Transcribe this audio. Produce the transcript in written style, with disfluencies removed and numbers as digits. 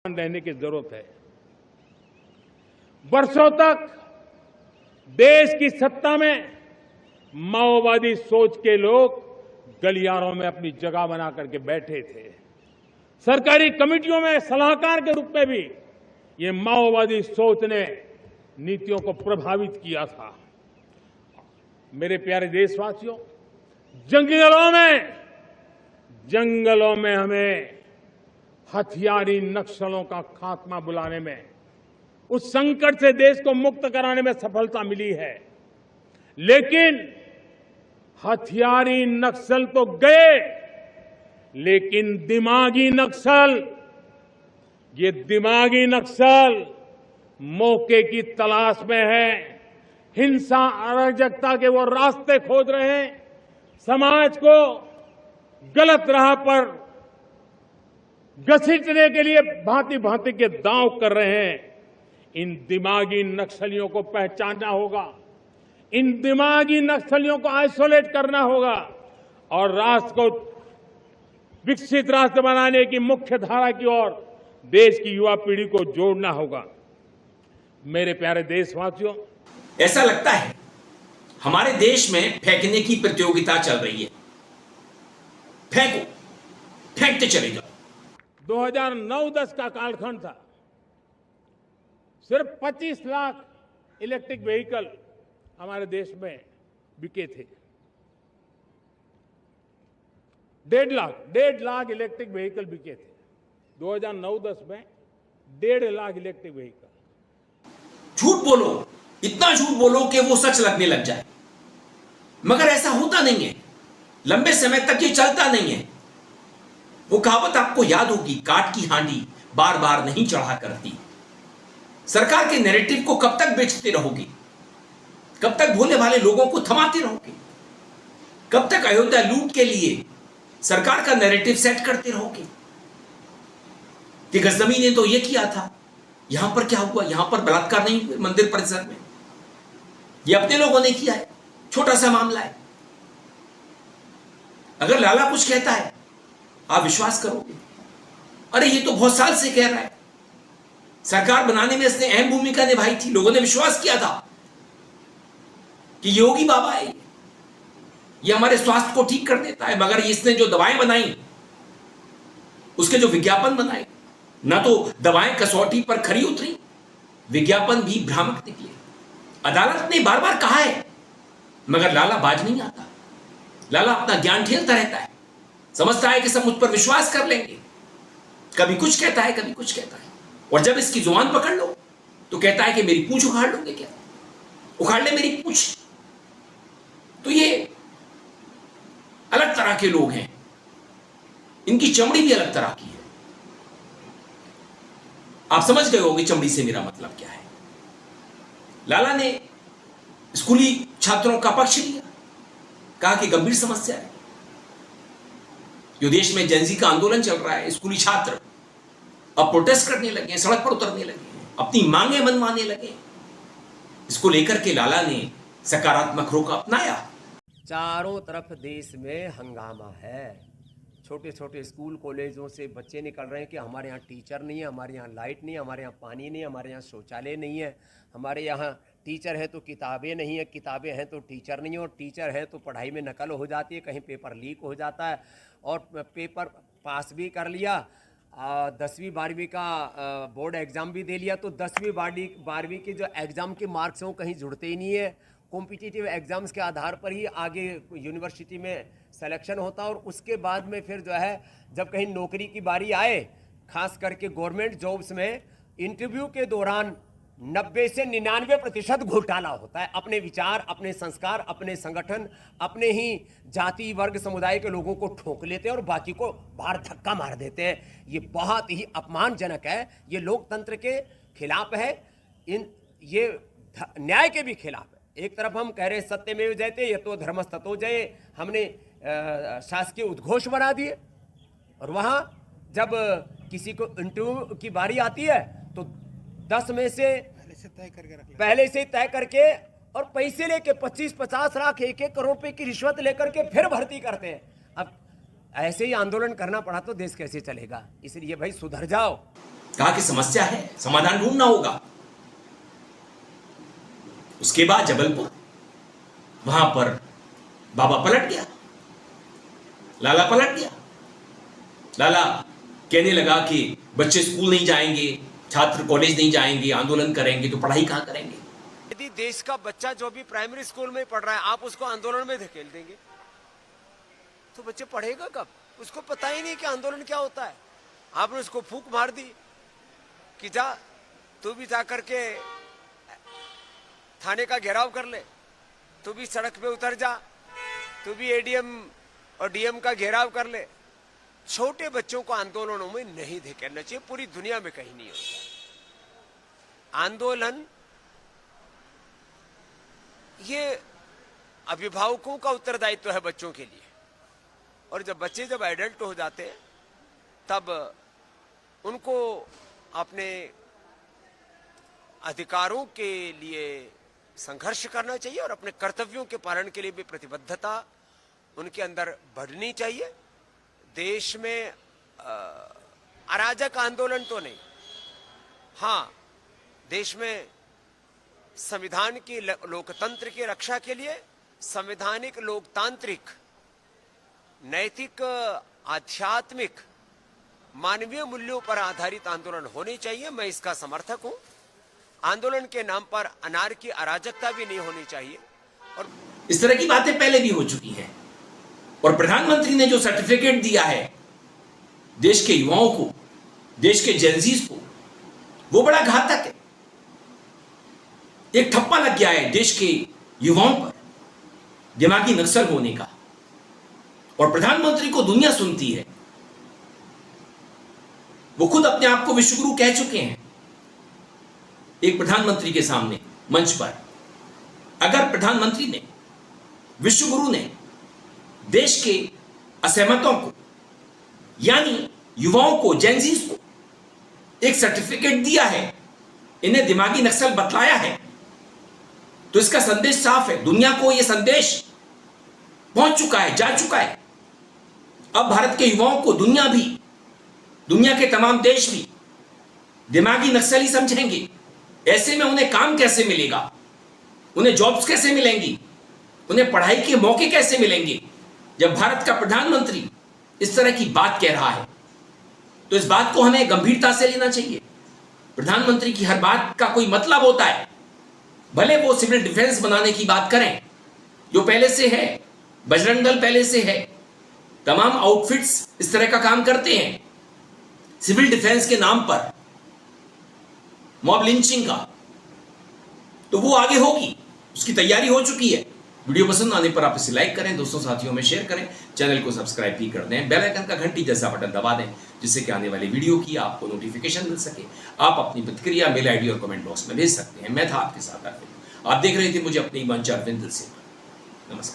रहने की जरूरत है। वर्षों तक देश की सत्ता में माओवादी सोच के लोग गलियारों में अपनी जगह बना करके बैठे थे। सरकारी कमेटियों में सलाहकार के रूप में भी ये माओवादी सोच ने नीतियों को प्रभावित किया था। मेरे प्यारे देशवासियों, जंगलों में हमें हथियारी नक्सलों का खात्मा बुलाने में, उस संकट से देश को मुक्त कराने में सफलता मिली है। लेकिन हथियारी नक्सल तो गए, लेकिन दिमागी नक्सल मौके की तलाश में है। हिंसा अराजकता के वो रास्ते खोज रहे हैं, समाज को गलत राह पर घसीटने के लिए भांति भांति के दांव कर रहे हैं। इन दिमागी नक्सलियों को पहचानना होगा, इन दिमागी नक्सलियों को आइसोलेट करना होगा और राष्ट्र को विकसित राष्ट्र बनाने की मुख्य धारा की ओर देश की युवा पीढ़ी को जोड़ना होगा। मेरे प्यारे देशवासियों, ऐसा लगता है हमारे देश में फेंकने की प्रतियोगिता चल रही है। फेंको, फेंकते चले जाओ। 2009-10 का कालखंड था। सिर्फ 25 लाख इलेक्ट्रिक व्हीकल हमारे देश में बिके थे। 1.5 लाख इलेक्ट्रिक व्हीकल बिके थे 2009-10 में। 1.5 लाख इलेक्ट्रिक व्हीकल। झूठ बोलो, इतना झूठ बोलो कि वो सच लगने लग जाए, मगर ऐसा होता नहीं है। लंबे समय तक ये चलता नहीं है। वो कहावत आपको याद होगी, काट की हांडी बार बार नहीं चढ़ा करती। सरकार के नैरेटिव को कब तक बेचते रहोगे? कब तक भोले भाले लोगों को थमाते रहोगे? कब तक अयोध्या लूट के लिए सरकार का नैरेटिव सेट करते रहोगे कि गजनवी ने तो ये किया था, यहां पर क्या हुआ, यहां पर बलात्कार नहीं हुए मंदिर परिसर में, ये अपने लोगों ने किया है, छोटा सा मामला है। अगर लाला कुछ कहता है आप विश्वास करोगे? अरे ये तो बहुत साल से कह रहा है, सरकार बनाने में इसने अहम भूमिका निभाई थी, लोगों ने विश्वास किया था कि योगी बाबा है, ये हमारे स्वास्थ्य को ठीक कर देता है। मगर इसने जो दवाएं बनाई, उसके जो विज्ञापन बनाए, ना तो दवाएं कसौटी पर खरी उतरी, विज्ञापन भी भ्रामक निकले। अदालत ने बार बार कहा है, मगर लाला बाज नहीं आता। लाला अपना ज्ञान ठेलता रहता है, समझता है कि सब मुझ पर विश्वास कर लेंगे। कभी कुछ कहता है, कभी कुछ कहता है, और जब इसकी जुबान पकड़ लो तो कहता है कि मेरी पूंछ उखाड़ लोगे क्या? उखाड़ ले मेरी पूंछ। तो ये अलग तरह के लोग हैं, इनकी चमड़ी भी अलग तरह की है। आप समझ गए होंगे चमड़ी से मेरा मतलब क्या है। लाला ने स्कूली छात्रों का पक्ष लिया, कहा कि गंभीर समस्या है, जो देश में जेनजी का आंदोलन चल रहा है, स्कूली छात्र अब प्रोटेस्ट करने लगे, सड़क पर उतरने लगे, अपनी मांगे मनवाने लगे। इसको लेकर के लाला ने सकारात्मक रुख अपनाया। चारों तरफ देश में हंगामा है। छोटे छोटे स्कूल कॉलेजों से बच्चे निकल रहे हैं कि हमारे यहाँ टीचर नहीं है, हमारे यहाँ लाइट नहीं है, हमारे यहाँ पानी नहीं है, हमारे यहाँ शौचालय नहीं है, हमारे यहाँ टीचर है तो किताबें नहीं है, किताबें हैं तो टीचर नहीं है, और टीचर है तो पढ़ाई में नकल हो जाती है, कहीं पेपर लीक हो जाता है, और पेपर पास भी कर लिया, 10वीं 12वीं का बोर्ड एग्ज़ाम भी दे लिया, तो 10वीं 12वीं के जो एग्ज़ाम के मार्क्स हैं वो कहीं जुड़ते ही नहीं है। कॉम्पिटिटिव एग्ज़ाम्स के आधार पर ही आगे यूनिवर्सिटी में सिलेक्शन होता है, और उसके बाद में फिर जो है जब कहीं नौकरी की बारी आए, खास करके गवर्नमेंट जॉब्स में इंटरव्यू के दौरान 90 से 99% घोटाला होता है। अपने विचार, अपने संस्कार, अपने संगठन, अपने ही जाति वर्ग समुदाय के लोगों को ठोक लेते हैं और बाकी को बाहर धक्का मार देते हैं। ये बहुत ही अपमानजनक है, ये लोकतंत्र के खिलाफ है, ये न्याय के भी खिलाफ है। एक तरफ हम कह रहे सत्यमेव जयते, यतो धर्मस्ततो जये, हमने शासकीय उद्घोष बना दिए, और वहाँ जब किसी को इंटरव्यू की बारी आती है तो 10 में से पहले से तय करके और पैसे लेके 25-50 लाख 1-1 करोड़ रुपए की रिश्वत लेकर के फिर भर्ती करते हैं। अब ऐसे ही आंदोलन करना पड़ा तो देश कैसे चलेगा। इसलिए भाई सुधर जाओ। कहा कि समस्या है, समाधान ढूंढना होगा। उसके बाद जबलपुर, वहां पर बाबा पलट गया, लाला पलट गया। लाला कहने लगा कि बच्चे स्कूल नहीं जाएंगे, छात्र कॉलेज नहीं जाएंगे, आंदोलन करेंगे तो पढ़ाई कहां करेंगे। यदि देश का बच्चा जो भी प्राइमरी स्कूल में पढ़ रहा है आप उसको आंदोलन में धकेल देंगे तो बच्चे पढ़ेगा कब? उसको पता ही नहीं कि आंदोलन क्या होता है। आपने उसको फूंक मार दी कि जा तू भी जा करके थाने का घेराव कर ले, तू भी सड़क पे उतर जा, तू भी एडीएम और डीएम का घेराव कर ले। छोटे बच्चों को आंदोलनों में नहीं धकेलना चाहिए, पूरी दुनिया में कहीं नहीं होता। आंदोलन ये अभिभावकों का उत्तरदायित्व है बच्चों के लिए, और जब बच्चे जब एडल्ट हो जाते हैं तब उनको अपने अधिकारों के लिए संघर्ष करना चाहिए और अपने कर्तव्यों के पालन के लिए भी प्रतिबद्धता उनके अंदर बढ़नी चाहिए। देश में अराजक आंदोलन तो नहीं, हाँ देश में संविधान की लोकतंत्र की रक्षा के लिए संवैधानिक लोकतांत्रिक नैतिक आध्यात्मिक मानवीय मूल्यों पर आधारित आंदोलन होने चाहिए। मैं इसका समर्थक हूं। आंदोलन के नाम पर अनारकी अराजकता भी नहीं होनी चाहिए। और इस तरह की बातें पहले भी हो चुकी हैं, और प्रधानमंत्री ने जो सर्टिफिकेट दिया है देश के युवाओं को, देश के जेनजीज को, वो बड़ा घातक है। एक ठप्पा लग गया है देश के युवाओं पर दिमागी नक्सल होने का, और प्रधानमंत्री को दुनिया सुनती है। वो खुद अपने आप को विश्वगुरु कह चुके हैं एक प्रधानमंत्री के सामने मंच पर। अगर प्रधानमंत्री ने, विश्वगुरु ने देश के असहमतों को यानी युवाओं को, जेनजीज को एक सर्टिफिकेट दिया है, इन्हें दिमागी नक्सल बतलाया है, तो इसका संदेश साफ है। दुनिया को यह संदेश पहुंच चुका है, जा चुका है। अब भारत के युवाओं को दुनिया भी, दुनिया के तमाम देश भी दिमागी नक्सली समझेंगे। ऐसे में उन्हें काम कैसे मिलेगा, उन्हें जॉब्स कैसे मिलेंगी, उन्हें पढ़ाई के मौके कैसे मिलेंगे, जब भारत का प्रधानमंत्री इस तरह की बात कह रहा है। तो इस बात को हमें गंभीरता से लेना चाहिए। प्रधानमंत्री की हर बात का कोई मतलब होता है। भले वो सिविल डिफेंस बनाने की बात करें, जो पहले से है, बजरंग दल पहले से है, तमाम आउटफिट्स इस तरह का काम करते हैं सिविल डिफेंस के नाम पर, मॉब लिंचिंग का, तो वो आगे होगी, उसकी तैयारी हो चुकी है। वीडियो पसंद आने पर आप इसे लाइक करें, दोस्तों साथियों में शेयर करें, चैनल को सब्सक्राइब भी कर दें, बेल आइकन का घंटी जैसा बटन दबा दें, जिससे कि आने वाली वीडियो की आपको नोटिफिकेशन मिल सके। आप अपनी प्रतिक्रिया मेल आईडी और कमेंट बॉक्स में भेज सकते हैं। मैं था आपके साथ अरविंद, आप देख रहे थे मुझे अपनी मंच अरविंद से। नमस्कार।